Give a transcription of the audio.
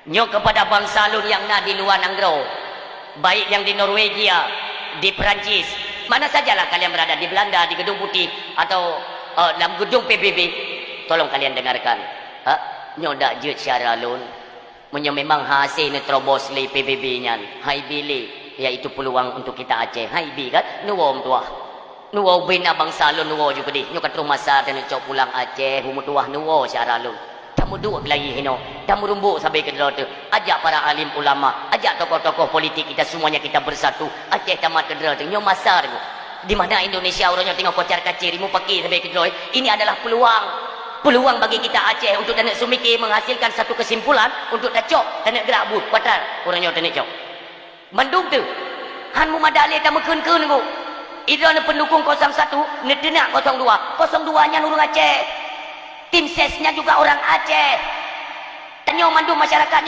Nyo kepada bangsa lun yang na di luar Nanggro, baik yang di Norwegia, di Perancis, mana sajalah kalian berada, di Belanda, di Gedung Putih atau dalam gedung PBB, tolong kalian dengarkan. Nyo dak je secara lun, menyo memang hasil netrobos li PBB nyan, hai bili, iaitu peluang untuk kita Aceh, hai bi kan, nuwom tuah. Nuwo bina bangsa lun nuwo juga di, nyo katru masa dan cok pulang Aceh, humu tuah nuwo secara lun. Kamu dua lagi hino, kamu rumbu sampai ke dalam tu. Ajak para alim ulama, ajak tokoh-tokoh politik kita semuanya kita bersatu. Aceh tamat ke dalam tu, nyo masar tu. Di mana Indonesia orangnya tengok kocar kacir, mu pakai sampai ke dalam. Ini adalah peluang bagi kita Aceh untuk dan sumiki menghasilkan satu kesimpulan untuk dah cok dan gerak but kuatar orangnya dan cok. Mendung tu, han mu madale tamu kun ku. Itu adalah pendukung 01, netenak 02. 02-nya nurung Aceh. Tim sesnya juga orang Aceh. Tanya mandung masyarakat